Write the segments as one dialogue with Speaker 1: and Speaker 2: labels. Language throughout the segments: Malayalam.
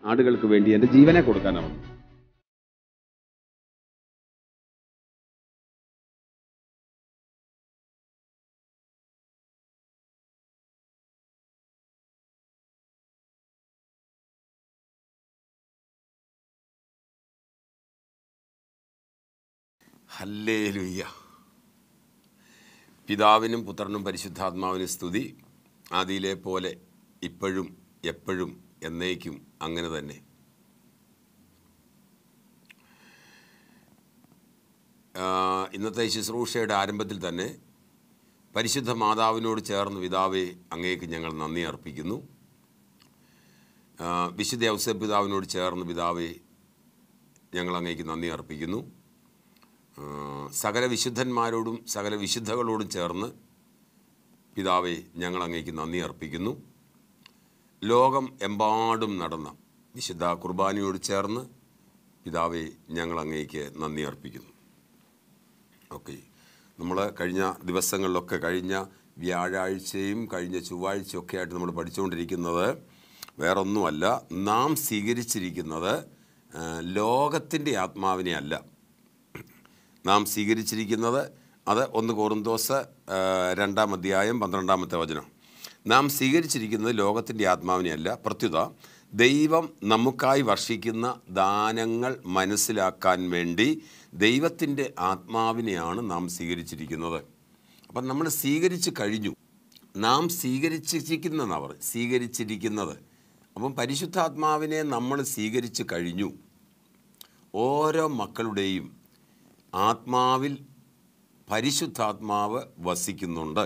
Speaker 1: ആടുകൾക്ക് വേണ്ടി എൻ്റെ ജീവനെ കൊടുക്കാനാണ്.
Speaker 2: ഹല്ലേലൂയ. പിതാവിനും പുത്രനും പരിശുദ്ധാത്മാവിനും സ്തുതി. ആദിയിലെ പോലെ ഇപ്പോഴും എപ്പോഴും എന്നേക്കും അങ്ങനെ തന്നെ. ഇന്നത്തെ ശുശ്രൂഷയുടെ ആരംഭത്തിൽ തന്നെ പരിശുദ്ധ മാതാവിനോട് ചേർന്ന് പിതാവേ അങ്ങേക്ക് ഞങ്ങൾ നന്ദി അർപ്പിക്കുന്നു. വിശുദ്ധ ഔസേപ്പ് പിതാവിനോട് ചേർന്ന് പിതാവേ ഞങ്ങൾ അങ്ങേക്ക് നന്ദി അർപ്പിക്കുന്നു. സകല വിശുദ്ധന്മാരോടും സകല വിശുദ്ധകളോടും ചേർന്ന് പിതാവേ ഞങ്ങൾ അങ്ങേക്ക് നന്ദി അർപ്പിക്കുന്നു. ലോകം എമ്പാടും നടന്ന വിശുദ്ധ കുർബാനയോട് ചേർന്ന് പിതാവേ ഞങ്ങൾ അങ്ങേക്ക് നന്ദി അർപ്പിക്കുന്നു. ഓക്കെ, നമ്മൾ കഴിഞ്ഞ ദിവസങ്ങളിലൊക്കെ കഴിഞ്ഞ വ്യാഴാഴ്ചയും കഴിഞ്ഞ ചൊവ്വാഴ്ചയും ഒക്കെ ആയിട്ട് നമ്മൾ പഠിച്ചുകൊണ്ടിരിക്കുന്നത് വേറൊന്നുമല്ല, നാം സ്വീകരിച്ചിരിക്കുന്നത് ലോകത്തിൻ്റെ ആത്മാവിനെ അല്ല. നാം സ്വീകരിച്ചിരിക്കുന്നത് അത് 1 കൊറിന്തോസ് 2-ാം അധ്യായം 12-ാമത്തെ വചനം. നാം സ്വീകരിച്ചിരിക്കുന്നത് ലോകത്തിൻ്റെ ആത്മാവിനെയല്ല, പ്രത്യുത ദൈവം നമുക്കായി വർഷിക്കുന്ന ദാനങ്ങൾ മനസ്സിലാക്കാൻ വേണ്ടി ദൈവത്തിൻ്റെ ആത്മാവിനെയാണ് നാം സ്വീകരിച്ചിരിക്കുന്നത്. അപ്പം നമ്മൾ സ്വീകരിച്ച് കഴിഞ്ഞു. നാം സ്വീകരിച്ചിരിക്കുന്നത്. അപ്പം പരിശുദ്ധാത്മാവിനെ നമ്മൾ സ്വീകരിച്ച് കഴിഞ്ഞു. ഓരോ മക്കളുടെയും ആത്മാവിൽ പരിശുദ്ധാത്മാവ് വസിക്കുന്നുണ്ട്.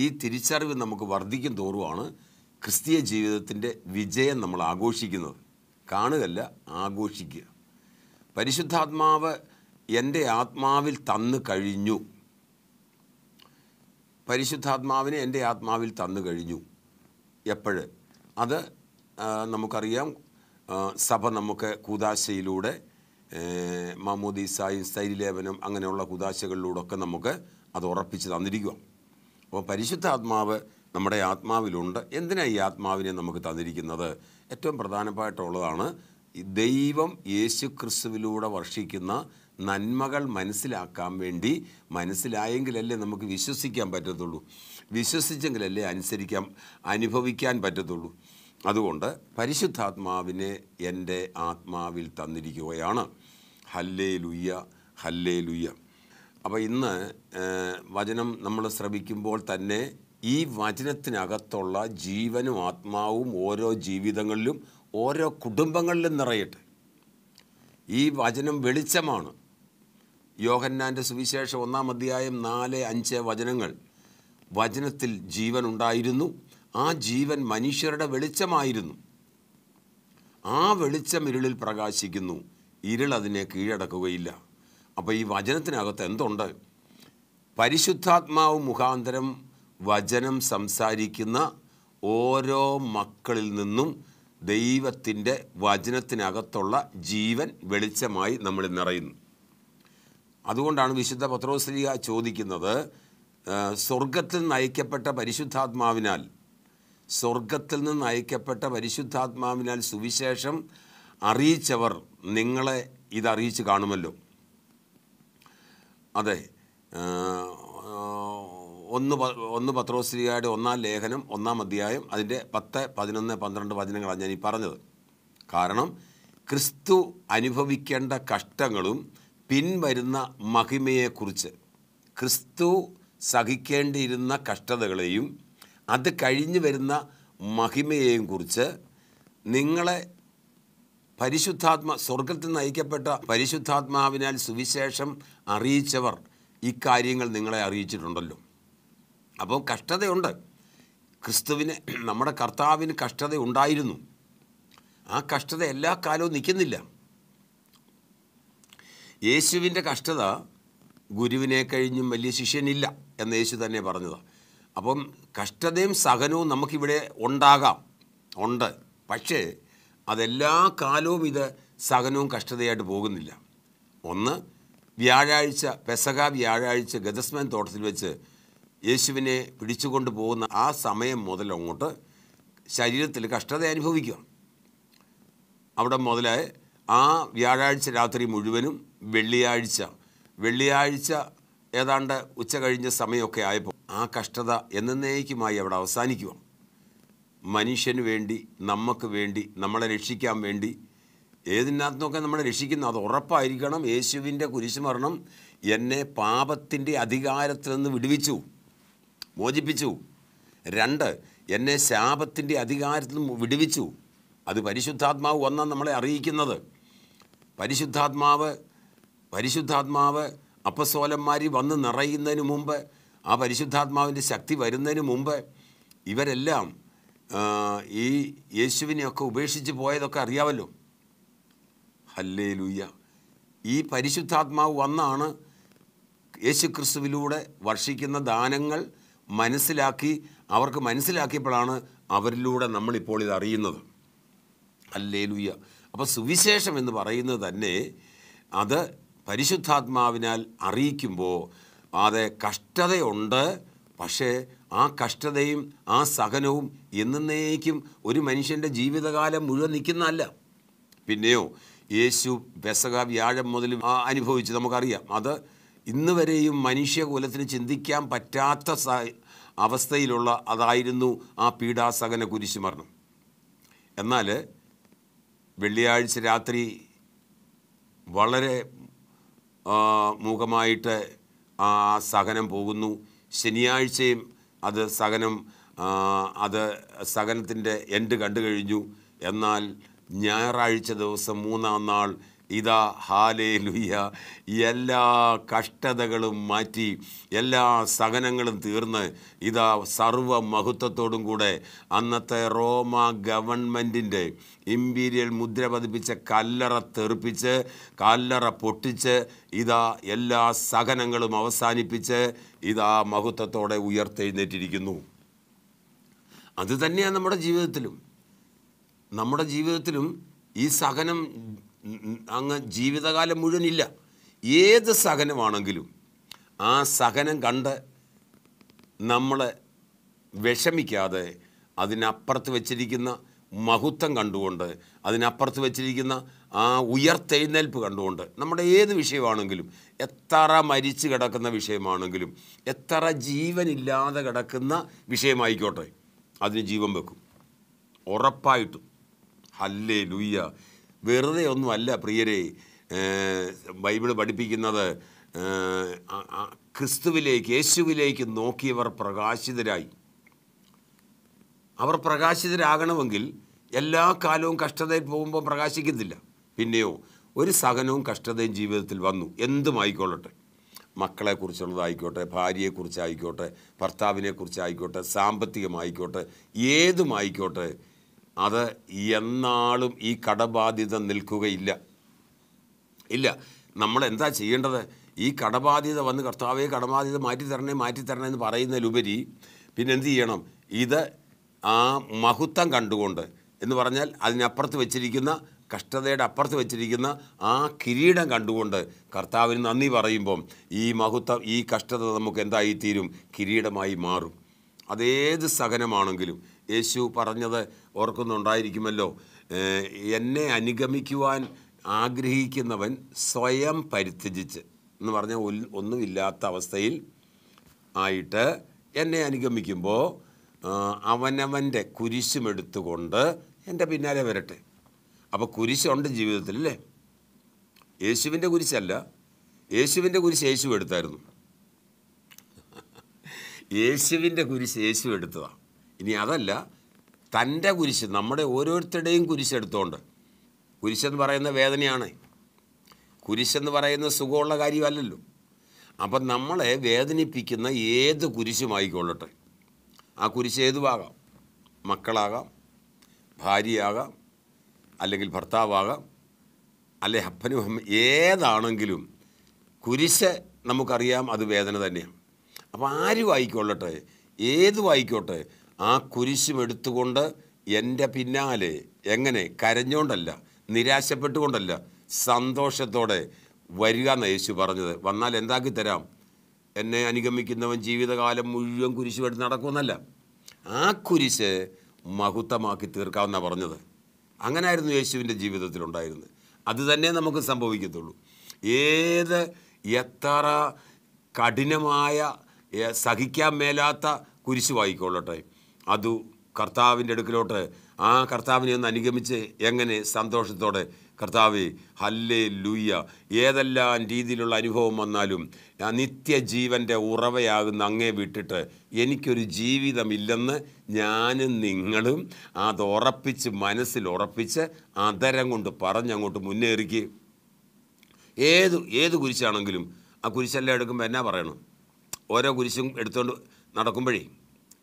Speaker 2: ഈ തിരിച്ചറിവ് നമുക്ക് വർദ്ധിക്കും തോറുമാണ് ക്രിസ്തീയ ജീവിതത്തിൻ്റെ വിജയം നമ്മൾ ആഘോഷിക്കുന്നത്. കാണുകയല്ല, ആഘോഷിക്കുക. പരിശുദ്ധാത്മാവ് എൻ്റെ ആത്മാവിൽ തന്നു കഴിഞ്ഞു. പരിശുദ്ധാത്മാവിനെ എൻ്റെ ആത്മാവിൽ തന്നു കഴിഞ്ഞു. എപ്പോഴ്? അത് നമുക്കറിയാം. സഭ നമുക്ക് കൂദാശയിലൂടെ മാമോദീസായും സ്ഥൈര്യലേപനം അങ്ങനെയുള്ള കൂദാശകളിലൂടെയൊക്കെ നമുക്ക് അത് ഉറപ്പിച്ച് തന്നിരിക്കുക. അപ്പോൾ പരിശുദ്ധാത്മാവ് നമ്മുടെ ആത്മാവിലുണ്ട്. എന്തിനാണ് ഈ ആത്മാവിനെ നമുക്ക് തന്നിരിക്കുന്നത്? ഏറ്റവും പ്രധാനമായിട്ടുള്ളതാണ് ദൈവം യേശു ക്രിസ്തുവിലൂടെ വർഷിക്കുന്ന നന്മകൾ മനസ്സിലാക്കാൻ വേണ്ടി. മനസ്സിലായെങ്കിലല്ലേ നമുക്ക് വിശ്വസിക്കാൻ പറ്റത്തുള്ളൂ. വിശ്വസിച്ചെങ്കിലല്ലേ അനുഭവിക്കാൻ പറ്റത്തുള്ളൂ. അതുകൊണ്ട് പരിശുദ്ധാത്മാവിനെ എൻ്റെ ആത്മാവിൽ തന്നിരിക്കുകയാണ്. Hallelujah, hallelujah. അപ്പോൾ ഇന്ന് വചനം നമ്മൾ ശ്രവിക്കുമ്പോൾ തന്നെ ഈ വചനത്തിനകത്തുള്ള ജീവനും ആത്മാവും ഓരോ ജീവിതങ്ങളിലും ഓരോ കുടുംബങ്ങളിലും നിറയട്ടെ. ഈ വചനം വെളിച്ചമാണ്. യോഹന്നാൻ്റെ സുവിശേഷം 1-ാം അധ്യായം 4-5 വചനങ്ങൾ. വചനത്തിൽ ജീവൻ ഉണ്ടായിരുന്നു, ആ ജീവൻ മനുഷ്യരുടെ വെളിച്ചമായിരുന്നു. ആ വെളിച്ചം ഇരുളിൽ പ്രകാശിക്കുന്നു, ഇരുൾ അതിനെ കീഴടക്കുകയില്ല. അപ്പോൾ ഈ വചനത്തിനകത്ത് എന്തുണ്ട്? പരിശുദ്ധാത്മാവ് മുഖാന്തരം വചനം സംസാരിക്കുന്ന ഓരോ മക്കളിൽ നിന്നും ദൈവത്തിൻ്റെ വചനത്തിനകത്തുള്ള ജീവൻ വെളിച്ചമായി നമ്മളിൽ നിറയുന്നു. അതുകൊണ്ടാണ് വിശുദ്ധ പത്രോസ്ലീഹ ചോദിക്കുന്നത്, സ്വർഗത്തിൽ നിന്ന് അയക്കപ്പെട്ട പരിശുദ്ധാത്മാവിനാൽ സുവിശേഷം അറിയിച്ചവർ നിങ്ങളെ ഇതറിയിച്ച് കാണുമല്ലോ. അതെ, 1 പത്രോസ്ലീഹയുടെ 1-ാം ലേഖനം 1-ാം അധ്യായം അതിൻ്റെ 10, 11, 12 വചനങ്ങളാണ് ഞാൻ ഈ പറഞ്ഞത്. കാരണം ക്രിസ്തു അനുഭവിക്കേണ്ട കഷ്ടങ്ങളും പിൻവരുന്ന മഹിമയെക്കുറിച്ച്, ക്രിസ്തു സഹിക്കേണ്ടിയിരുന്ന കഷ്ടതകളെയും അത് കഴിഞ്ഞു വരുന്ന മഹിമയെയും കുറിച്ച് നിങ്ങളെ സ്വർഗത്തിൽ നിന്ന് നയിക്കപ്പെട്ട പരിശുദ്ധാത്മാവിനാൽ സുവിശേഷം അറിയിച്ചവർ ഇക്കാര്യങ്ങൾ നിങ്ങളെ അറിയിച്ചിട്ടുണ്ടല്ലോ. അപ്പോൾ കഷ്ടതയുണ്ട്. നമ്മുടെ കർത്താവിന് കഷ്ടത ഉണ്ടായിരുന്നു. ആ കഷ്ടത എല്ലാ കാലവും നിൽക്കുന്നില്ല. യേശുവിൻ്റെ കഷ്ടത ഗുരുവിനെ കഴിഞ്ഞും വലിയ ശിഷ്യനില്ല എന്ന് യേശു തന്നെ പറഞ്ഞതാണ്. അപ്പം കഷ്ടതയും സഹനവും നമുക്കിവിടെ ഉണ്ട്. പക്ഷേ അതെല്ലാ കാലവും ഇത് സഹനവും കഷ്ടതയായിട്ട് പോകുന്നില്ല. ഒന്ന്, പെസഹ വ്യാഴാഴ്ച ഗെത്സമേൻ തോട്ടത്തിൽ വെച്ച് യേശുവിനെ പിടിച്ചുകൊണ്ട് പോകുന്ന ആ സമയം മുതൽ അങ്ങോട്ട് ശരീരത്തിൽ കഷ്ടത അനുഭവിക്കുക. അവിടെ മുതൽ ആ വ്യാഴാഴ്ച രാത്രി മുഴുവനും വെള്ളിയാഴ്ച ഏതാണ്ട് ഉച്ച കഴിഞ്ഞ സമയമൊക്കെ ആയപ്പോൾ ആ കഷ്ടത എന്നേക്കുമായി അവിടെ അവസാനിക്കുക. മനുഷ്യന് വേണ്ടി, നമുക്ക് വേണ്ടി, നമ്മളെ രക്ഷിക്കാൻ വേണ്ടി, ഏതിനകത്തുനിന്നൊക്കെ നമ്മളെ രക്ഷിക്കുന്നു അത് ഉറപ്പായിരിക്കണം. യേശുവിൻ്റെ കുരിശുമരണം എന്നെ പാപത്തിൻ്റെ അധികാരത്തിൽ നിന്ന് വിടുവിച്ചു, മോചിപ്പിച്ചു. 2, എന്നെ ശാപത്തിൻ്റെ അധികാരത്തിൽ നിന്ന് വിടുവിച്ചു. അത് പരിശുദ്ധാത്മാവ് വന്നാണ് നമ്മളെ അറിയിക്കുന്നത്. പരിശുദ്ധാത്മാവ് അപ്പസ്തോലന്മാർ വന്ന് നിറയുന്നതിന് മുമ്പ്, ആ പരിശുദ്ധാത്മാവിൻ്റെ ശക്തി വരുന്നതിന് മുമ്പ് ഇവരെല്ലാം ഈ യേശുവിനെയൊക്കെ ഉപേക്ഷിച്ച് പോയതൊക്കെ അറിയാമല്ലോ. ഹല്ലേലൂയ. ഈ പരിശുദ്ധാത്മാവ് വന്നാണ് യേശുക്രിസ്തുവിലൂടെ വർഷിക്കുന്ന ദാനങ്ങൾ അവർക്ക് മനസ്സിലാക്കിയപ്പോഴാണ് അവരിലൂടെ നമ്മളിപ്പോൾ ഇത് അറിയുന്നത്. ഹല്ലേലൂയ. അപ്പോൾ സുവിശേഷം എന്ന് പറയുന്നത് തന്നെ അത് പരിശുദ്ധാത്മാവിനാൽ അറിയിക്കുമ്പോൾ അത് കഷ്ടതയുണ്ട്. പക്ഷേ ആ കഷ്ടതയും ആ സഹനവും എന്നേക്കും ഒരു മനുഷ്യൻ്റെ ജീവിതകാലം മുഴുവൻ നിൽക്കുന്നതല്ല. പിന്നെയോ യേശു പെസഹ വ്യാഴം മുതൽ അനുഭവിച്ച് നമുക്കറിയാം. അത് ഇന്ന് വരെയും മനുഷ്യകുലത്തിന് ചിന്തിക്കാൻ പറ്റാത്ത അവസ്ഥയിലുള്ള അതായിരുന്നു ആ പീഡാസഹന കുരിശുമരണം. എന്നാൽ വെള്ളിയാഴ്ച രാത്രി വളരെ മൂകമായിട്ട് ആ സഹനം പോകുന്നു. ശനിയാഴ്ചയും അത് സഹനത്തിൻ്റെ എൻഡ് കണ്ടു കഴിഞ്ഞു. എന്നാൽ ഞായറാഴ്ച ദിവസം 3-ാം നാൾ ഇതാ ഹല്ലേലൂയ, എല്ലാ കഷ്ടതകളും മാറ്റി, എല്ലാ സഹനങ്ങളും തീർന്ന് ഇതാ സർവ്വ മഹത്വത്തോടും കൂടെ അന്നത്തെ റോമ ഗവൺമെൻറ്റിൻ്റെ ഇമ്പീരിയൽ മുദ്ര പതിപ്പിച്ച കല്ലറ പൊട്ടിച്ച് ഇതാ എല്ലാ സഹനങ്ങളും അവസാനിപ്പിച്ച് ഇതാ മഹത്വത്തോടെ ഉയർത്തെഴുന്നേറ്റിരിക്കുന്നു. അതുതന്നെയാണ് നമ്മുടെ ജീവിതത്തിലും ഈ സഹനം അങ്ങ് ജീവിതകാലം മുഴുവനില്ല. ഏത് സഹനമാണെങ്കിലും ആ സഹനം കണ്ട് നമ്മൾ വിഷമിക്കാതെ അതിനപ്പുറത്ത് വച്ചിരിക്കുന്ന മഹത്വം കണ്ടുകൊണ്ട്, അതിനപ്പുറത്ത് വച്ചിരിക്കുന്ന ആ ഉയർത്തെഴുന്നേൽപ്പ് കണ്ടുകൊണ്ട്, നമ്മുടെ ഏത് വിഷയമാണെങ്കിലും, എത്ര മരിച്ചു കിടക്കുന്ന വിഷയമാണെങ്കിലും, എത്ര ജീവനില്ലാതെ കിടക്കുന്ന വിഷയമായിക്കോട്ടെ, അതിന് ജീവൻ വെക്കും ഉറപ്പായിട്ടും. ഹല്ലേലൂയ. വെറുതെ ഒന്നുമല്ല പ്രിയരെ ബൈബിൾ പഠിപ്പിക്കുന്നത്. യേശുവിലേക്ക് നോക്കിയവർ പ്രകാശിതരായി. അവർ പ്രകാശിതരാകണമെങ്കിൽ എല്ലാ കാലവും കഷ്ടതയിൽ പോകുമ്പോൾ പ്രകാശിക്കുന്നില്ല. പിന്നെയോ ഒരു സഹനവും കഷ്ടതയും ജീവിതത്തിൽ വന്നു. എന്തുമായിക്കൊള്ളട്ടെ, മക്കളെക്കുറിച്ചുള്ളതായിക്കോട്ടെ, ഭാര്യയെക്കുറിച്ചായിക്കോട്ടെ, ഭർത്താവിനെക്കുറിച്ചായിക്കോട്ടെ, സാമ്പത്തികമായിക്കോട്ടെ, ഏതുമായിക്കോട്ടെ, അത് എന്നാളും ഈ കടബാധ്യത നിൽക്കുകയില്ല. നമ്മളെന്താ ചെയ്യേണ്ടത്? ഈ കടബാധ്യത വന്ന് കർത്താവേ കടബാധ്യത മാറ്റിത്തരണേ എന്ന് പറയുന്നതിലുപരി പിന്നെന്ത് ചെയ്യണം? ഇത് ആ മഹത്വം കണ്ടുകൊണ്ട്, എന്ന് പറഞ്ഞാൽ അതിനപ്പുറത്ത് വെച്ചിരിക്കുന്ന, കഷ്ടതയുടെ അപ്പുറത്ത് വെച്ചിരിക്കുന്ന ആ കിരീടം കണ്ടുകൊണ്ട് കർത്താവിന് നന്ദി പറയുമ്പം ഈ മഹത്വം, ഈ കഷ്ടത നമുക്ക് എന്തായിത്തീരും? കിരീടമായി മാറും. അതേത് സഹനമാണെങ്കിലും യേശു പറഞ്ഞത് ഓർക്കുന്നുണ്ടായിരിക്കുമല്ലോ, എന്നെ അനുഗമിക്കുവാൻ ആഗ്രഹിക്കുന്നവൻ സ്വയം പരിത്യജിച്ച് എന്ന് പറഞ്ഞാൽ ഒന്നുമില്ലാത്ത അവസ്ഥയിൽ ആയിട്ട് എന്നെ അനുഗമിക്കുമ്പോൾ അവനവൻ്റെ കുരിശുമെടുത്തുകൊണ്ട് എൻ്റെ പിന്നാലെ വരട്ടെ. അപ്പോൾ കുരിശുണ്ട് ജീവിതത്തിൽ, അല്ലേ? യേശുവിൻ്റെ കുരിശല്ല, യേശുവിൻ്റെ കുരിശ് യേശു എടുത്തായിരുന്നു. യേശുവിൻ്റെ കുരിശ് യേശു എടുത്തതാണ്. ഇനി അതല്ല, തൻ്റെ കുരിശ്, നമ്മുടെ ഓരോരുത്തരുടെയും കുരിശെടുത്തോണ്ട്. കുരിശെന്ന് പറയുന്ന വേദനയാണ്, കുരിശെന്ന് പറയുന്ന സുഖമുള്ള കാര്യമല്ലല്ലോ. അപ്പം നമ്മളെ വേദനിപ്പിക്കുന്ന ഏത് കുരിശുമായിക്കൊള്ളട്ടെ, ആ കുരിശ് ഏതുമാകാം. മക്കളാകാം, ഭാര്യയാകാം, അല്ലെങ്കിൽ ഭർത്താവാകാം, അല്ലെ അപ്പനും അമ്മ, ഏതാണെങ്കിലും കുരിശ് നമുക്കറിയാം അത് വേദന തന്നെയാണ്. അപ്പോൾ ആരും ആയിക്കൊള്ളട്ടെ, ഏതുമായിക്കോട്ടെ, ആ കുരിശും എടുത്തുകൊണ്ട് എൻ്റെ പിന്നാലെ എങ്ങനെ? കരഞ്ഞുകൊണ്ടല്ല, നിരാശപ്പെട്ടുകൊണ്ടല്ല, സന്തോഷത്തോടെ വരിക എന്ന് യേശു പറഞ്ഞത്. വന്നാൽ എന്താക്കി തരാം? എന്നെ അനുഗമിക്കുന്നവൻ ജീവിതകാലം മുഴുവൻ കുരിശുമെടുത്ത് നടക്കുമെന്നല്ല, ആ കുരിശ് മഹത്വമാക്കി തീർക്കാമെന്നാണ് പറഞ്ഞത്. അങ്ങനായിരുന്നു യേശുവിൻ്റെ ജീവിതത്തിലുണ്ടായിരുന്നത്. അത് തന്നെ നമുക്ക് സംഭവിക്കത്തുള്ളൂ. ഏത് എത്ര കഠിനമായ സഹിക്കാൻ മേലാത്ത കുരിശ് വായിക്കൊള്ളട്ടെ, അത് കർത്താവിൻ്റെ അടുക്കിലോട്ട് ആ കർത്താവിനെ ഒന്ന് അനുഗമിച്ച് എങ്ങനെ സന്തോഷത്തോടെ കർത്താവേ ഹല്ലേലൂയ, ഏതെല്ലാം രീതിയിലുള്ള അനുഭവം വന്നാലും നിത്യജീവൻ്റെ ഉറവയാകുന്ന അങ്ങേ വിട്ടിട്ട് എനിക്കൊരു ജീവിതമില്ലെന്ന് ഞാനും നിങ്ങളും അത് ഉറപ്പിച്ച് മനസ്സിൽ ഉറപ്പിച്ച് അതരം കൊണ്ട് പറഞ്ഞങ്ങോട്ട് മുന്നേറിക്ക്. ഏത് കുരിശാണെങ്കിലും ആ കുരിശെല്ലാം എടുക്കുമ്പോൾ എന്നാ പറയണം? ഓരോ കുരിശും എടുത്തുകൊണ്ട് നടക്കുമ്പോഴേ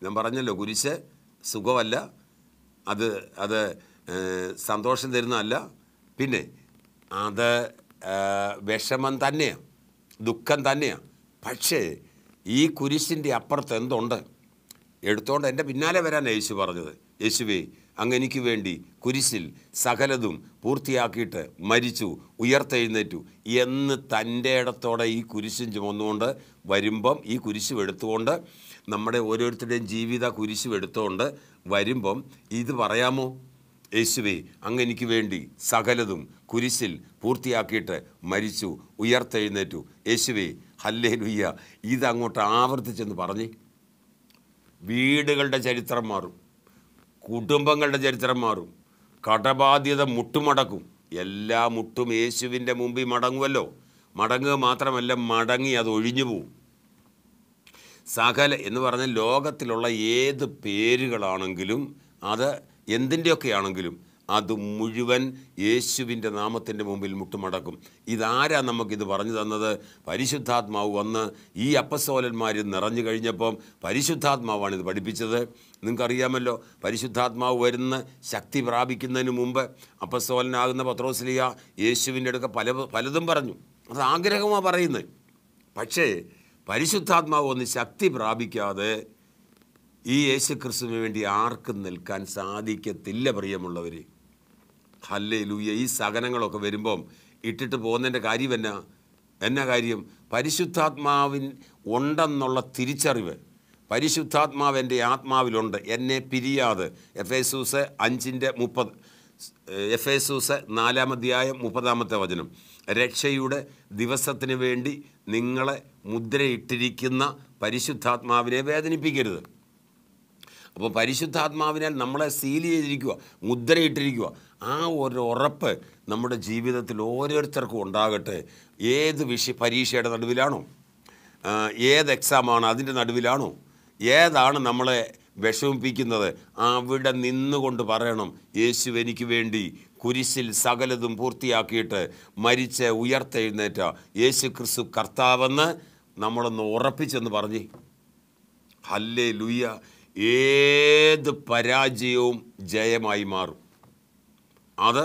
Speaker 2: ഞാൻ പറഞ്ഞല്ലോ, കുരിശ് സുഖമല്ല, അത് സന്തോഷം തരുന്നതല്ല, പിന്നെ അത് വിഷമം തന്നെയാണ്, ദുഃഖം തന്നെയാണ്. പക്ഷേ ഈ കുരിശിൻ്റെ അപ്പുറത്ത് എന്തുണ്ട്? എടുത്തോണ്ട് എൻ്റെ പിന്നാലെ വരാനാണ് യേശു പറഞ്ഞത്. യേശുവേ, അങ്ങ് എനിക്ക് വേണ്ടി കുരിശിൽ സകലതും പൂർത്തിയാക്കിയിട്ട് മരിച്ചു, ഉയർത്തെഴുന്നേറ്റു എന്ന് തൻ്റെ ഇടത്തോടെ ഈ കുരിശും ചുമന്നുകൊണ്ട് വരുമ്പം, ഈ കുരിശും എടുത്തുകൊണ്ട് നമ്മുടെ ഓരോരുത്തരുടെയും ജീവിത കുരിശും എടുത്തുകൊണ്ട് വരുമ്പം ഇത് പറയാമോ? യേശുവേ, അങ്ങ് എനിക്ക് വേണ്ടി സകലതും കുരിശിൽ പൂർത്തിയാക്കിയിട്ട് മരിച്ചു, ഉയർത്തെഴുന്നേറ്റു. യേശുവേ ഹല്ലേലൂയ. ഇതങ്ങോട്ട് ആവർത്തിച്ചെന്ന് പറഞ്ഞ് വീടുകളുടെ ചരിത്രം മാറും, കുടുംബങ്ങളുടെ ചരിത്രം മാറും, കടബാധ്യത മുട്ടുമടക്കും. എല്ലാ മുട്ടും യേശുവിൻ്റെ മുമ്പിൽ മടങ്ങുമല്ലോ. മടങ്ങുക മാത്രമല്ല, മടങ്ങി അത് ഒഴിഞ്ഞു പോവും. സകല എന്ന് പറഞ്ഞാൽ ലോകത്തിലുള്ള ഏത് പേരുകളാണെങ്കിലും അത് എന്തിൻ്റെയൊക്കെ ആണെങ്കിലും അത് മുഴുവൻ യേശുവിൻ്റെ നാമത്തിൻ്റെ മുമ്പിൽ മുട്ടുമടക്കും. ഇതാരാ നമുക്കിത് പറഞ്ഞു തന്നത്? പരിശുദ്ധാത്മാവ് വന്ന് ഈ അപ്പസ്തോലന്മാർ നിറഞ്ഞു കഴിഞ്ഞപ്പം പരിശുദ്ധാത്മാവാണ് ഇത് പഠിപ്പിച്ചത്. നിങ്ങൾക്കറിയാമല്ലോ, പരിശുദ്ധാത്മാവ് വരുന്ന ശക്തി പ്രാപിക്കുന്നതിന് മുമ്പ് അപ്പസ്തോലനാകുന്ന പത്രോസ്ലീഹ യേശുവിൻ്റെ അടുക്ക പലതും പറഞ്ഞു. അത് ആഗ്രഹമാണ് പറയുന്നത്. പക്ഷേ പരിശുദ്ധാത്മാവ് ഒന്ന് ശക്തി പ്രാപിക്കാതെ ഈ യേശുക്രിസ്തുവിന് വേണ്ടി ആർക്കും നിൽക്കാൻ സാധിക്കത്തില്ല. പ്രിയമുള്ളവർ, ഹല്ലേലൂയ. ഈ സഹനങ്ങളൊക്കെ വരുമ്പം ഇട്ടിട്ട് പോകുന്നതിൻ്റെ കാര്യം എന്നാ കാര്യം? പരിശുദ്ധാത്മാവിൻ ഉണ്ടെന്നുള്ള തിരിച്ചറിവ്. പരിശുദ്ധാത്മാവ് എൻ്റെ ആത്മാവിലുണ്ട്, എന്നെ പിരിയാതെ. എഫേസൂസ് 5:30, എഫേസൂസ് 4:30 രക്ഷയുടെ ദിവസത്തിന് വേണ്ടി നിങ്ങളെ മുദ്രയിട്ടിരിക്കുന്ന പരിശുദ്ധാത്മാവിനെ വേദനിപ്പിക്കരുത്. അപ്പോൾ പരിശുദ്ധാത്മാവിനാൽ നമ്മളെ സീൽ ചെയ്തിരിക്കുക, മുദ്രയിട്ടിരിക്കുക. ആ ഒരു ഉറപ്പ് നമ്മുടെ ജീവിതത്തിൽ ഓരോരുത്തർക്കും ഉണ്ടാകട്ടെ. ഏത് പരീക്ഷയുടെ നടുവിലാണോ, ഏത് എക്സാമാണ് അതിൻ്റെ നടുവിലാണോ, ഏതാണ് നമ്മളെ വിഷമിപ്പിക്കുന്നത്, അവിടെ നിന്നുകൊണ്ട് പറയണം, യേശു എനിക്ക് വേണ്ടി കുരിശിൽ സകലതും പൂർത്തിയാക്കിയിട്ട് മരിച്ച് ഉയർത്തെഴുന്നേറ്റ യേശു ക്രിസ്തു കർത്താവെന്ന് നമ്മളൊന്ന് ഉറപ്പിച്ചെന്ന് പറഞ്ഞ് ഹല്ലേലൂയ. ഏത് പരാജയവും ജയമായി മാറും. അത്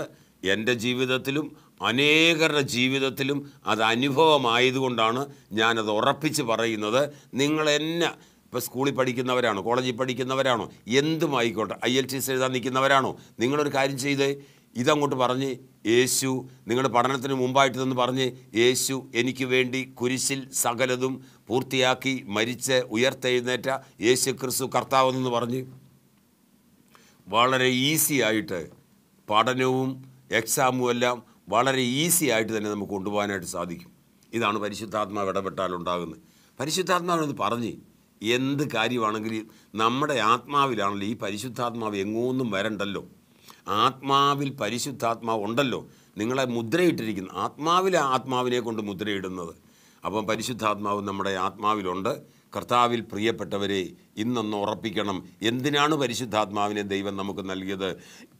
Speaker 2: എൻ്റെ ജീവിതത്തിലും അനേകരുടെ ജീവിതത്തിലും അത് അനുഭവമായതുകൊണ്ടാണ് ഞാനത് ഉറപ്പിച്ച് പറയുന്നത്. നിങ്ങളെന്നെ ഇപ്പോൾ സ്കൂളിൽ പഠിക്കുന്നവരാണോ, കോളേജിൽ പഠിക്കുന്നവരാണോ, എന്തുമായിക്കോട്ടെ, IELTS എഴുതാൻ നിൽക്കുന്നവരാണോ, നിങ്ങളൊരു കാര്യം ചെയ്ത് ഇതങ്ങോട്ട് പറഞ്ഞ്, യേശു നിങ്ങളുടെ പഠനത്തിന് മുമ്പായിട്ടെന്ന് പറഞ്ഞ്, യേശു എനിക്ക് വേണ്ടി കുരിശിൽ സകലതും പൂർത്തിയാക്കി മരിച്ച് ഉയർത്തെഴുന്നേറ്റ യേശു ക്രിസ്തു കർത്താവെന്ന് പറഞ്ഞ് വളരെ ഈസി ആയിട്ട് പഠനവും എക്സാമും എല്ലാം വളരെ ഈസി ആയിട്ട് തന്നെ നമുക്ക് കൊണ്ടുപോകാനായിട്ട് സാധിക്കും. ഇതാണ് പരിശുദ്ധാത്മാവ് ഇടപെട്ടാലുണ്ടാകുന്നത്. പരിശുദ്ധാത്മാവെന്ന് പറഞ്ഞ് എന്ത് കാര്യമാണെങ്കിലും നമ്മുടെ ആത്മാവിലാണല്ലോ ഈ പരിശുദ്ധാത്മാവ്. എങ്ങോന്നും വരണ്ടല്ലോ, ആത്മാവിൽ പരിശുദ്ധാത്മാവ് ഉണ്ടല്ലോ. നിങ്ങളെ മുദ്രയിട്ടിരിക്കുന്നു, ആത്മാവിനെ കൊണ്ട് മുദ്രയിടുന്നത്. അപ്പം പരിശുദ്ധാത്മാവ് നമ്മുടെ ആത്മാവിലുണ്ട്. കർത്താവിൽ പ്രിയപ്പെട്ടവരെ, ഇന്നൊന്ന് ഉറപ്പിക്കണം. എന്തിനാണ് പരിശുദ്ധാത്മാവിനെ ദൈവം നമുക്ക് നൽകിയത്?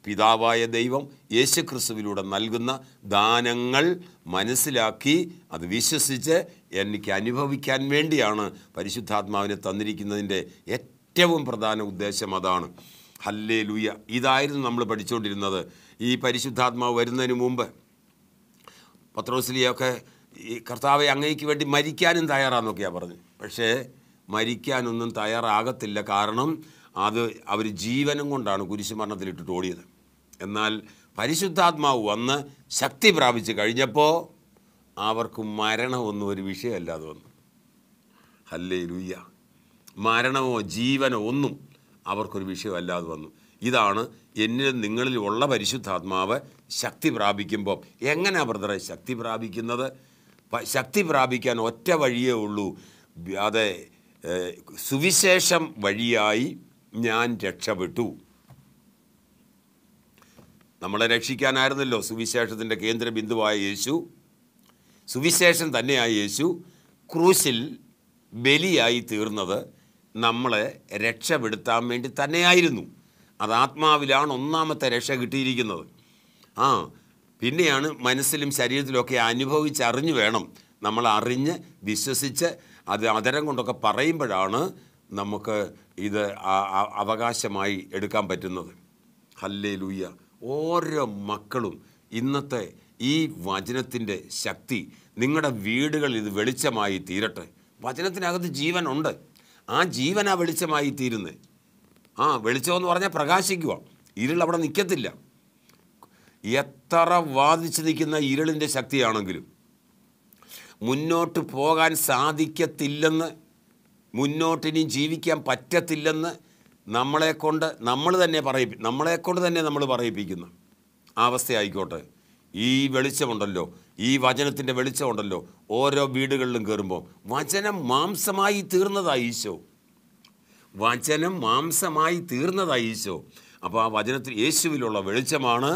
Speaker 2: പിതാവായ ദൈവം യേശുക്രിസ്തുവിലൂടെ നൽകുന്ന ദാനങ്ങൾ മനസ്സിലാക്കി അത് വിശ്വസിച്ച് എനിക്ക് അനുഭവിക്കാൻ വേണ്ടിയാണ് പരിശുദ്ധാത്മാവിനെ തന്നിരിക്കുന്നതിൻ്റെ ഏറ്റവും പ്രധാന ഉദ്ദേശം അതാണ്. ഹല്ലേലൂയ. ഇതായിരുന്നു നമ്മൾ പഠിച്ചുകൊണ്ടിരുന്നത്. ഈ പരിശുദ്ധാത്മാവ് വരുന്നതിന് മുമ്പ് പത്രോസ്ലീഹയൊക്കെ ഈ കർത്താവെ അങ്ങയ്ക്ക് വേണ്ടി മരിക്കാനും തയ്യാറാണെന്നൊക്കെയാണ് പറഞ്ഞു. പക്ഷേ മരിക്കാനൊന്നും തയ്യാറാകത്തില്ല. കാരണം അത് അവർ ജീവനും കൊണ്ടാണ് കുരിശുമരണത്തിലിട്ടിട്ട് ഓടിയത്. എന്നാൽ പരിശുദ്ധാത്മാവ് വന്ന് ശക്തി പ്രാപിച്ച് കഴിഞ്ഞപ്പോൾ അവർക്ക് മരണമൊന്നും ഒരു വിഷയമല്ലാതെ വന്നു. ഹല്ലേലൂയ. മരണമോ ജീവനോ ഒന്നും അവർക്കൊരു വിഷയമല്ലാതെ വന്നു. ഇതാണ് എന്നിലും നിങ്ങളിലും ഉള്ള പരിശുദ്ധാത്മാവ് ശക്തി പ്രാപിക്കുമ്പോൾ. എങ്ങനെയാണ് ബ്രദറെ ശക്തി പ്രാപിക്കുന്നത്? ശക്തി പ്രാപിക്കാൻ ഒറ്റ വഴിയേ ഉള്ളൂ. അതെ, സുവിശേഷം വഴിയായി ഞാൻ രക്ഷപ്പെട്ടു. നമ്മളെ രക്ഷിക്കാനായിരുന്നല്ലോ സുവിശേഷത്തിൻ്റെ കേന്ദ്ര ബിന്ദുവായ യേശു. സുവിശേഷം തന്നെയായ യേശു ക്രൂശിൽ ബലിയായി തീർന്നത് നമ്മളെ രക്ഷപ്പെടുത്താൻ വേണ്ടി തന്നെയായിരുന്നു. അത് ആത്മാവിലാണ് ഒന്നാമത്തെ രക്ഷ കിട്ടിയിരിക്കുന്നത്. പിന്നെയാണ് മനസ്സിലും ശരീരത്തിലുമൊക്കെ അനുഭവിച്ചറിഞ്ഞു വേണം നമ്മൾ അറിഞ്ഞ് വിശ്വസിച്ച് അത് അതരം കൊണ്ടൊക്കെ പറയുമ്പോഴാണ് നമുക്ക് ഇത് അവകാശമായി എടുക്കാൻ പറ്റുന്നത്. ഹല്ലേലൂയ. ഓരോ മക്കളും ഇന്നത്തെ ഈ വചനത്തിൻ്റെ ശക്തി നിങ്ങളുടെ വീടുകളിൽ ഇത് വെളിച്ചമായി തീരട്ടെ. വചനത്തിനകത്ത് ജീവനുണ്ട്. ആ ജീവനാ വെളിച്ചമായി തീരുന്നത്. വെളിച്ചമെന്ന് പറഞ്ഞാൽ പ്രകാശിക്കുക. ഇരുൾ അവിടെ നിൽക്കത്തില്ല. എത്ര വാദിച്ച് നിൽക്കുന്ന ഇരുളിൻ്റെ ശക്തിയാണെങ്കിലും മുന്നോട്ട് പോകാൻ സാധിക്കത്തില്ലെന്ന്, മുന്നോട്ടിനി ജീവിക്കാൻ പറ്റത്തില്ലെന്ന് നമ്മളെക്കൊണ്ട് തന്നെ നമ്മൾ പറയിപ്പിക്കുന്ന അവസ്ഥയായിക്കോട്ടെ. ഈ വെളിച്ചമുണ്ടല്ലോ, ഈ വചനത്തിൻ്റെ വെളിച്ചമുണ്ടല്ലോ, ഓരോ വീടുകളിലും കയറുമ്പോൾ വചനം മാംസമായി തീർന്നതായി ഈശോ. വചനം മാംസമായി തീർന്നതായി ഈശോ. അപ്പോൾ ആ വചനത്തിൽ യേശുവിലുള്ള വെളിച്ചമാണ്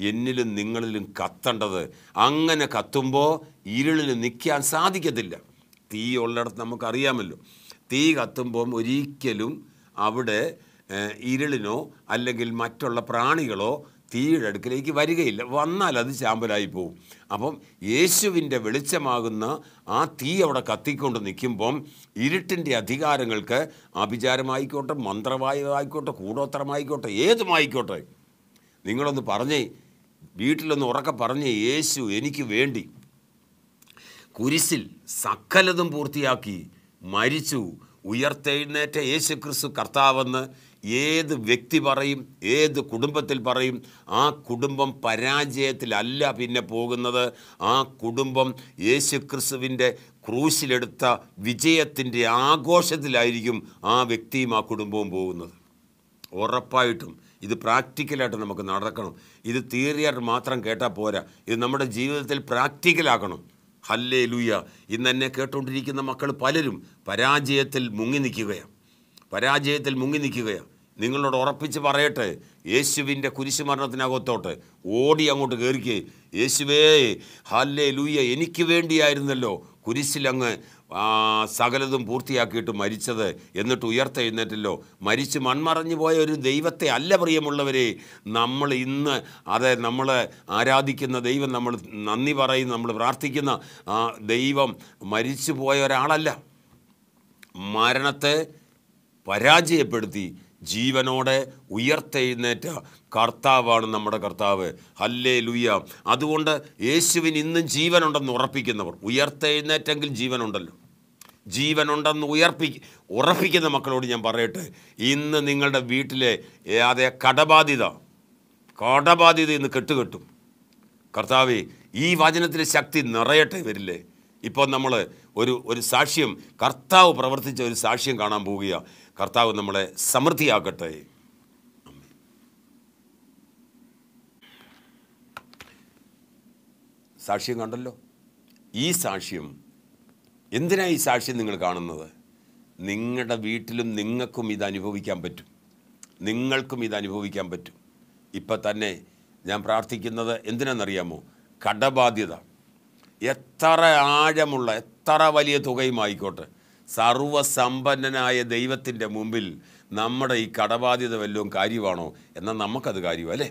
Speaker 2: എന്നിലും നിങ്ങളിലും കത്തേണ്ടത്. അങ്ങനെ കത്തുമ്പോൾ ഇരുളിൽ നിൽക്കാൻ സാധിക്കത്തില്ല. തീ ഉള്ളിടത്ത് നമുക്കറിയാമല്ലോ, തീ കത്തുമ്പം ഒരിക്കലും അവിടെ ഇരുളിനോ അല്ലെങ്കിൽ മറ്റുള്ള പ്രാണികളോ തീയുടെ അടുക്കിലേക്ക് വരികയില്ല. വന്നാൽ അത് ചാമ്പലായി പോവും. അപ്പം യേശുവിൻ്റെ വെളിച്ചമാകുന്ന ആ തീ അവിടെ കത്തിക്കൊണ്ട് നിൽക്കുമ്പം ഇരുട്ടിൻ്റെ അധികാരങ്ങൾക്ക് അഭിചാരമായിക്കോട്ടെ, മന്ത്രവായമായിക്കോട്ടെ, കൂടോത്രമായിക്കോട്ടെ, ഏതുമായിക്കോട്ടെ, നിങ്ങളൊന്ന് പറഞ്ഞേ, വീട്ടിലൊന്ന് ഉറക്കെ പറഞ്ഞേ, യേശു എനിക്ക് വേണ്ടി കുരിശിൽ സകലതും പൂർത്തിയാക്കി മരിച്ചു, ഉയർത്തെഴുന്നേറ്റ യേശു ക്രിസ്തു കർത്താവെന്ന് ഏത് വ്യക്തി പറയും, ഏത് കുടുംബത്തിൽ പറയും, ആ കുടുംബം പരാജയത്തിലല്ല പിന്നെ പോകുന്നത്. ആ കുടുംബം യേശു ക്രിസ്തുവിൻ്റെ ക്രൂശിലെടുത്ത വിജയത്തിൻ്റെ ആഘോഷത്തിലായിരിക്കും ആ വ്യക്തിയും ആ കുടുംബവും പോകുന്നത്. ഉറപ്പായിട്ടും ഇത് പ്രാക്ടിക്കലായിട്ട് നമുക്ക് നടക്കണം. ഇത് തിയറിയായിട്ട് മാത്രം കേട്ടാൽ പോരാ, ഇത് നമ്മുടെ ജീവിതത്തിൽ പ്രാക്ടിക്കലാക്കണം. ഹല്ലേലൂയ. ഇന്ന് എന്നെ കേട്ടുകൊണ്ടിരിക്കുന്ന മക്കൾ പലരും പരാജയത്തിൽ മുങ്ങി നിൽക്കുകയാണ്. നിങ്ങളോട് ഉറപ്പിച്ച് പറയട്ടെ, യേശുവിൻ്റെ കുരിശുമരണത്തിനകത്തോട്ട് ഓടി അങ്ങോട്ട് കയറിക്കേ. യേശുവേ ഹല്ലേലൂയ, എനിക്ക് വേണ്ടിയായിരുന്നല്ലോ കുരിശിലങ്ങ് സകലതും പൂർത്തിയാക്കിയിട്ട് മരിച്ചത്, എന്നിട്ട് ഉയർത്തെഴുന്നേറ്റല്ലോ. മരിച്ച് മൺമറഞ്ഞു പോയ ഒരു ദൈവത്തെ അല്ല പ്രിയമുള്ളവരെ നമ്മൾ ഇന്ന് നമ്മൾ ആരാധിക്കുന്ന ദൈവം, നമ്മൾ നന്ദി പറയും, നമ്മൾ പ്രാർത്ഥിക്കുന്ന ആ ദൈവം മരിച്ചു പോയ ഒരാളല്ല. മരണത്തെ പരാജയപ്പെടുത്തി ജീവനോടെ ഉയർത്തെഴുന്നേറ്റ കർത്താവാണ് നമ്മുടെ കർത്താവ്. ഹല്ലേലൂയ. അതുകൊണ്ട് യേശുവിന് ഇന്നും ജീവനുണ്ടെന്ന് ഉറപ്പിക്കുന്നവർ, ഉയർത്തെഴുന്നേറ്റെങ്കിൽ ജീവനുണ്ടെന്ന് ഉറപ്പിക്കുന്ന മക്കളോട് ഞാൻ പറയട്ടെ, ഇന്ന് നിങ്ങളുടെ വീട്ടിലെ കടബാധ്യത ഇന്ന് കെട്ടുകെട്ടും. കർത്താവേ, ഈ വചനത്തിലെ ശക്തി നിറയട്ടെ വരില്ലേ. ഇപ്പോൾ നമ്മൾ ഒരു സാക്ഷ്യം, കർത്താവ് പ്രവർത്തിച്ച ഒരു സാക്ഷ്യം കാണാൻ പോവുകയാണ്. കർത്താവ് നമ്മളെ സമൃദ്ധിയാക്കട്ടെ. സാക്ഷ്യം കണ്ടല്ലോ. ഈ സാക്ഷ്യം എന്തിനാ ഈ സാക്ഷ്യം നിങ്ങൾ കാണുന്നത്? നിങ്ങളുടെ വീട്ടിലും നിങ്ങൾക്കും ഇത് അനുഭവിക്കാൻ പറ്റും. ഇപ്പം തന്നെ ഞാൻ പ്രാർത്ഥിക്കുന്നത് എന്തിനാണെന്നറിയാമോ? കടബാധ്യത എത്ര ആഴമുള്ള, എത്ര വലിയ തുകയുമായിക്കോട്ടെ, സർവസമ്പന്നനായ ദൈവത്തിൻ്റെ മുമ്പിൽ നമ്മുടെ ഈ കടബാധ്യത വല്ലതും കാര്യമാണോ? എന്നാൽ നമുക്കത് കാര്യമല്ലേ?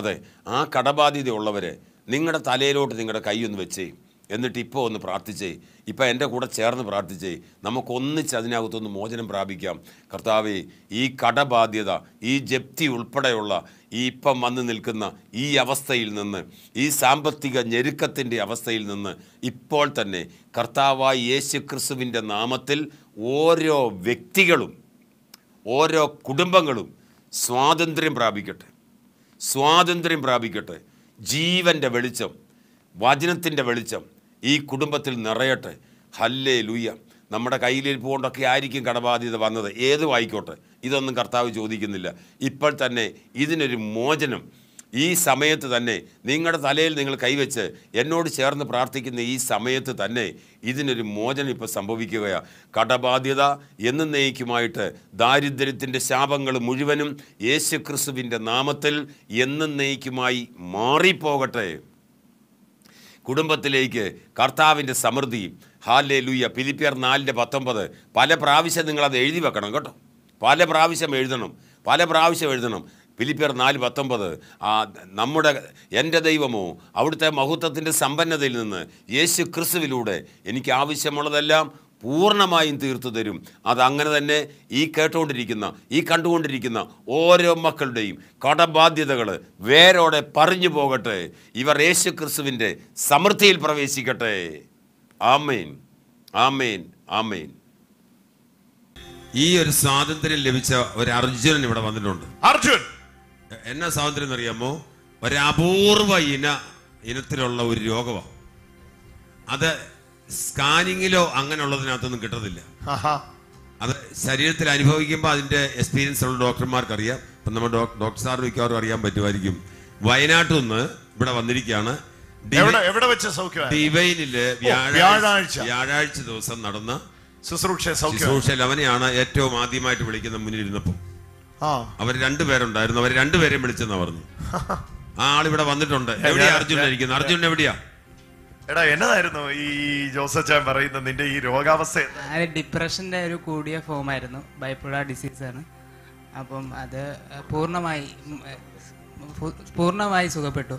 Speaker 2: അതെ, ആ കടബാധ്യതയുള്ളവരെ നിങ്ങളുടെ തലയിലോട്ട് നിങ്ങളുടെ കൈയൊന്ന് വെച്ചേ, എന്നിട്ട് ഇപ്പോൾ ഒന്ന് പ്രാർത്ഥിച്ചേ, ഇപ്പം എൻ്റെ കൂടെ ചേർന്ന് പ്രാർത്ഥിച്ചേ. നമുക്കൊന്നിച്ച് അതിനകത്തൊന്ന് മോചനം പ്രാപിക്കാം. കർത്താവേ, ഈ കടബാധ്യത, ഈ ജപ്തി ഉൾപ്പെടെയുള്ള ഈ ഇപ്പം വന്ന് നിൽക്കുന്ന ഈ അവസ്ഥയിൽ നിന്ന്, ഈ സാമ്പത്തിക ഞെരുക്കത്തിൻ്റെ അവസ്ഥയിൽ നിന്ന് ഇപ്പോൾ തന്നെ കർത്താവായ യേശു ക്രിസ്തുവിൻ്റെ നാമത്തിൽ ഓരോ വ്യക്തികളും, ഓരോ കുടുംബങ്ങളും സ്വാതന്ത്ര്യം പ്രാപിക്കട്ടെ. ജീവൻ്റെ വെളിച്ചം, വചനത്തിൻ്റെ വെളിച്ചം ഈ കുടുംബത്തിൽ നിറയട്ടെ. ഹല്ലേലൂയ. നമ്മുടെ കയ്യിലിരിപ്പ് കൊണ്ടൊക്കെ ആയിരിക്കും കടബാധ്യത വന്നത്, ഏതുമായിക്കോട്ടെ. ഇതൊന്നും കർത്താവ് ചോദിക്കുന്നില്ല. ഇപ്പോൾ തന്നെ ഇതിനൊരു മോചനം ഈ സമയത്ത് തന്നെ നിങ്ങളുടെ തലയിൽ നിങ്ങൾ കൈവച്ച് എന്നോട് ചേർന്ന് പ്രാർത്ഥിക്കുന്ന ഈ സമയത്ത് തന്നെ ഇതിനൊരു മോചനം ഇപ്പോൾ സംഭവിക്കുകയാണ്. കടബാധ്യത എന്നേക്കുമായിട്ട് ദാരിദ്ര്യത്തിൻ്റെ ശാപങ്ങൾ മുഴുവനും യേശുക്രിസ്തുവിൻ്റെ നാമത്തിൽ എന്നേക്കുമായി മാറിപ്പോകട്ടെ. കുടുംബത്തിലേക്ക് കർത്താവിൻ്റെ സമൃദ്ധി. ഹല്ലേലൂയ. ഫിലിപ്പിയർ 4:19 പല പ്രാവശ്യം നിങ്ങളത് എഴുതി വെക്കണം കേട്ടോ. പല പ്രാവശ്യം എഴുതണം. ഫിലിപ്പിയർ 4:19 എൻ്റെ ദൈവമോ അവിടുത്തെ മഹത്വത്തിൻ്റെ സമ്പന്നതയിൽ നിന്ന് യേശു ക്രിസ്തുവിലൂടെ എനിക്ക് ആവശ്യമുള്ളതെല്ലാം പൂർണ്ണമായും തീർത്തു തരും. അതങ്ങനെ തന്നെ ഈ കണ്ടുകൊണ്ടിരിക്കുന്ന ഓരോ മക്കളുടെയും കടബാധ്യതകൾ വേരോടെ പറഞ്ഞു പോകട്ടെ. ഇവർ യേശു ക്രിസ്തുവിൻ്റെ സമൃദ്ധിയിൽ പ്രവേശിക്കട്ടെ. ആമേൻ, ആമേൻ, ആമേൻ. ഈ ഒരു സ്വാതന്ത്ര്യം ലഭിച്ച ഒരു അർജുനൻ ഇവിടെ വന്നിട്ടുണ്ട്.
Speaker 3: അർജുൻ
Speaker 2: എന്നാ സ്വാതന്ത്ര്യം എന്നറിയാമോ? ഒരു അപൂർവ ഇനത്തിലുള്ള ഒരു രോഗമാണ് അത്. സ്കാനിങ്ങിലോ അങ്ങനെയുള്ളതിനകത്തൊന്നും കിട്ടത്തില്ല. അത് ശരീരത്തിൽ അനുഭവിക്കുമ്പോൾ അതിന്റെ എക്സ്പീരിയൻസ് ഉള്ള ഡോക്ടർമാർക്ക് അറിയാം. ഇപ്പം നമ്മൾ ഡോക്ടർ സാർ മിക്കവാറും അറിയാൻ പറ്റുമായിരിക്കും. വയനാട്ടിൽ നിന്ന് ഇവിടെ വന്നിരിക്കുകയാണ്. ഡിവൈനില് വ്യാഴാഴ്ച ദിവസം നടന്ന ശുശ്രൂഷയിൽ അവനെയാണ് ഏറ്റവും ആദ്യമായിട്ട് വിളിക്കുന്ന മുന്നിലിരുന്നപ്പോൾ. അവർ രണ്ടുപേരുണ്ടായിരുന്നു. അവർ രണ്ടുപേരെയും വിളിച്ചെന്നാ പറഞ്ഞു. ആ ആളിവിടെ വന്നിട്ടുണ്ട്. എവിടെയാ അർജുൻ ഇരിക്കുന്നത്? അർജുൻ എവിടെയാ?
Speaker 3: എടാ എന്നതായിരുന്നു ഈ ജോസച്ചാൻ പറയുന്ന നിന്റെ ഈ രോഗാവസ്ഥ?
Speaker 4: ഡിപ്രഷന്റെ ഒരു കൂടിയ ഫോം ആയിരുന്നു. ബൈപ്പോളാർ ഡിസീസ് ആണ്. അപ്പം അത് പൂർണ്ണമായി സുഖപ്പെട്ടു.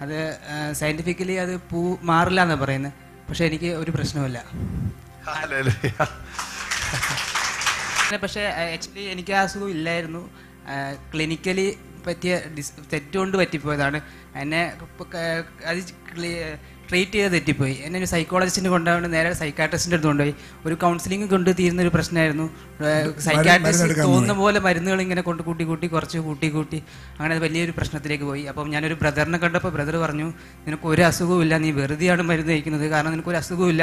Speaker 4: അത് സയന്റിഫിക്കലി അത് മാറില്ല എന്നാണ് പറയുന്നത്. പക്ഷെ എനിക്ക് ഒരു പ്രശ്നമില്ല. പക്ഷേ ആക്ച്വലി എനിക്ക് ആ അസുഖം ഇല്ലായിരുന്നു. ക്ലിനിക്കലി പറ്റിയ തെറ്റുകൊണ്ട് പറ്റിപ്പോയതാണ്. എന്നെ അത് ട്രീറ്റ് ചെയ്ത് തെറ്റിപ്പോയി. എന്നെ ഒരു സൈക്കോളജിസ്റ്റിന് കൊണ്ടുപോയി നേരെ സൈക്കാട്രിസ്റ്റിൻ്റെ അടുത്ത് കൊണ്ടുപോയി. ഒരു കൗൺസിലിംഗ് കൊണ്ട് തീരുന്നൊരു പ്രശ്നമായിരുന്നു. സൈക്കാട്രിസ്റ്റ് തോന്നുന്ന പോലെ മരുന്നുകൾ ഇങ്ങനെ കൊണ്ട് കൂട്ടി കുറച്ച് കൂട്ടി അങ്ങനെ വലിയൊരു പ്രശ്നത്തിലേക്ക് പോയി. അപ്പം ഞാനൊരു ബ്രദറിനെ കണ്ടപ്പോൾ ബ്രദർ പറഞ്ഞു, നിനക്ക് ഒരു അസുഖവും ഇല്ല, നീ വെറുതെയാണ് മരുന്ന് കഴിക്കുന്നത്, കാരണം നിനക്കൊരു അസുഖവും ഇല്ല.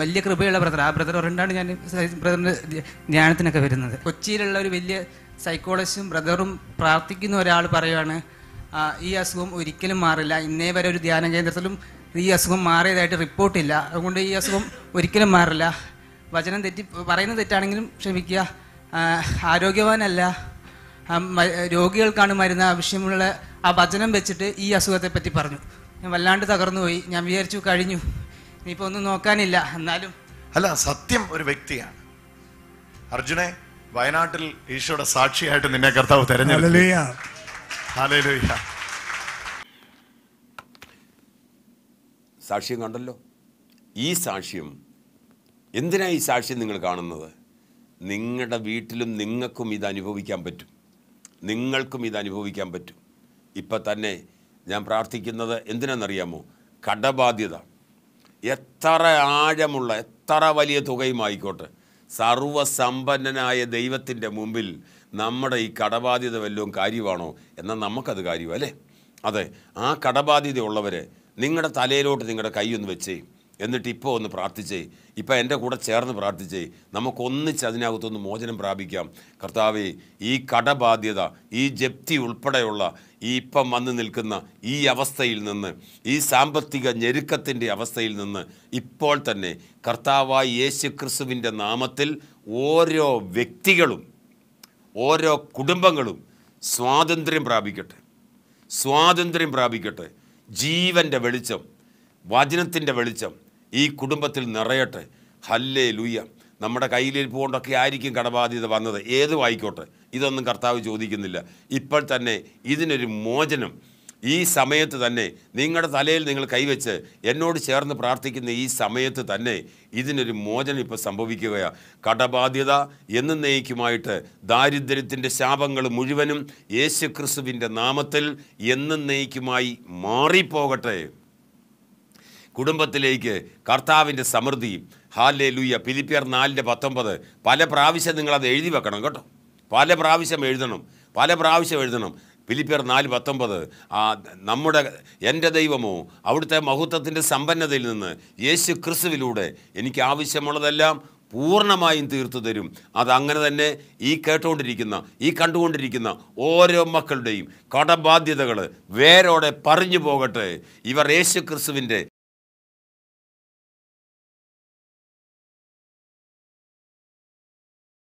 Speaker 4: വലിയ കൃപയുള്ള ബ്രദർ. ആ ബ്രദർ പറഞ്ഞിട്ടാണ് ഞാൻ ബ്രദറിൻ്റെ ധ്യാനത്തിനൊക്കെ വരുന്നത്. കൊച്ചിയിലുള്ള ഒരു വലിയ സൈക്കോളജിസ്റ്റും ബ്രദറും പ്രാർത്ഥിക്കുന്ന ഒരാൾ പറയുവാണ്, ഈ അസുഖം ഒരിക്കലും മാറില്ല. ഇന്നേ വരെ ഒരു ധ്യാന കേന്ദ്രത്തിലും ഈ അസുഖം മാറിയതായിട്ട് റിപ്പോർട്ടില്ല. അതുകൊണ്ട് ഈ അസുഖം ഒരിക്കലും മാറില്ല. വചനം പറയുന്നത് തെറ്റാണെങ്കിലും ക്ഷമിക്കുക. ആരോഗ്യവാനല്ല, രോഗികൾക്കാണ് മരുന്ന് ആവശ്യമുള്ള ആ വചനം വെച്ചിട്ട് ഈ അസുഖത്തെ പറ്റി പറഞ്ഞു. ഞാൻ വല്ലാണ്ട് തകർന്നുപോയി. ഞാൻ വിചാരിച്ചു കഴിഞ്ഞു, ഇനിയിപ്പോൾ ഒന്നും നോക്കാനില്ല. എന്നാലും
Speaker 3: അല്ല, സത്യം ഒരു വ്യക്തിയാണ്. അർജുനെ, വയനാട്ടിൽ ഈശോയുടെ സാക്ഷിയായിട്ട് നിന്നെ കർത്താവ് തെരഞ്ഞെടുത്തു. ഹല്ലേലൂയ.
Speaker 2: സാക്ഷ്യം കണ്ടല്ലോ. ഈ സാക്ഷ്യം എന്തിനാ ഈ സാക്ഷ്യം നിങ്ങൾ കാണുന്നത്? നിങ്ങളുടെ വീട്ടിലും നിങ്ങൾക്കും ഇത് അനുഭവിക്കാൻ പറ്റും. ഇപ്പം തന്നെ ഞാൻ പ്രാർത്ഥിക്കുന്നത് എന്തിനാണെന്നറിയാമോ? കടബാധ്യത എത്ര ആഴമുള്ള എത്ര വലിയ തുകയുമായിക്കോട്ടെ, സർവസമ്പന്നനായ ദൈവത്തിൻ്റെ മുമ്പിൽ നമ്മുടെ ഈ കടബാധ്യത വല്ലതും കാര്യമാണോ? എന്നാൽ നമുക്കത് കാര്യമല്ലേ? അതെ, ആ കടബാധ്യതയുള്ളവർ നിങ്ങളുടെ തലയിലോട്ട് നിങ്ങളുടെ കൈ ഒന്ന് വെച്ചേ, എന്നിട്ട് ഇപ്പോൾ ഒന്ന് പ്രാർത്ഥിച്ചേ, ഇപ്പം എൻ്റെ കൂടെ ചേർന്ന് പ്രാർത്ഥിച്ചേ. നമുക്കൊന്നിച്ച് അതിനകത്തൊന്ന് മോചനം പ്രാപിക്കാം. കർത്താവേ, ഈ കടബാധ്യത, ഈ ജപ്തി ഉൾപ്പെടെയുള്ള ഈ ഇപ്പം വന്ന് നിൽക്കുന്ന ഈ അവസ്ഥയിൽ നിന്ന്, ഈ സാമ്പത്തിക ഞെരുക്കത്തിൻ്റെ അവസ്ഥയിൽ നിന്ന് ഇപ്പോൾ തന്നെ കർത്താവായ യേശു ക്രിസ്തുവിൻ്റെ നാമത്തിൽ ഓരോ വ്യക്തികളും ഓരോ കുടുംബങ്ങളും സ്വാതന്ത്ര്യം പ്രാപിക്കട്ടെ. ജീവൻ്റെ വെളിച്ചം, വചനത്തിൻ്റെ വെളിച്ചം ഈ കുടുംബത്തിൽ നിറയട്ടെ. ഹല്ലേലൂയ. നമ്മുടെ കയ്യിലിരിപ്പ് കൊണ്ടൊക്കെ ആയിരിക്കും കടബാധ്യത വന്നത്, ഏതുമായിക്കോട്ടെ. ഇതൊന്നും കർത്താവ് ചോദിക്കുന്നില്ല. ഇപ്പോൾ തന്നെ ഇതിനൊരു മോചനം ഈ സമയത്ത് തന്നെ നിങ്ങളുടെ തലയിൽ നിങ്ങൾ കൈവച്ച് എന്നോട് ചേർന്ന് പ്രാർത്ഥിക്കുന്ന ഈ സമയത്ത് തന്നെ ഇതിനൊരു മോചനം ഇപ്പോൾ സംഭവിക്കുകയാണ്. കടബാധ്യത എന്നേക്കുമായിട്ട് ദാരിദ്ര്യത്തിൻ്റെ ശാപങ്ങൾ മുഴുവനും യേശുക്രിസ്തുവിൻ്റെ നാമത്തിൽ എന്നേക്കുമായി മാറിപ്പോകട്ടെ. കുടുംബത്തിലേക്ക് കർത്താവിൻ്റെ സമൃദ്ധി. ഹല്ലേലൂയ. ഫിലിപ്പിയർ 4:19 പല പ്രാവശ്യം നിങ്ങളത് എഴുതി വെക്കണം കേട്ടോ. പല പ്രാവശ്യം എഴുതണം. ഫിലിപ്പിയർ 4:19 എൻ്റെ ദൈവമോ അവിടുത്തെ മഹത്വത്തിൻ്റെ സമ്പന്നതയിൽ നിന്ന് യേശു ക്രിസ്തുവിലൂടെ എനിക്ക് ആവശ്യമുള്ളതെല്ലാം പൂർണ്ണമായും തീർത്തു തരും. അതങ്ങനെ തന്നെ ഈ കേട്ടുകൊണ്ടിരിക്കുന്ന, ഈ കണ്ടുകൊണ്ടിരിക്കുന്ന ഓരോ മക്കളുടെയും കടബാധ്യതകൾ വേരോടെ പറഞ്ഞു പോകട്ടെ. ഇവർ യേശു ക്രിസ്തുവിൻ്റെ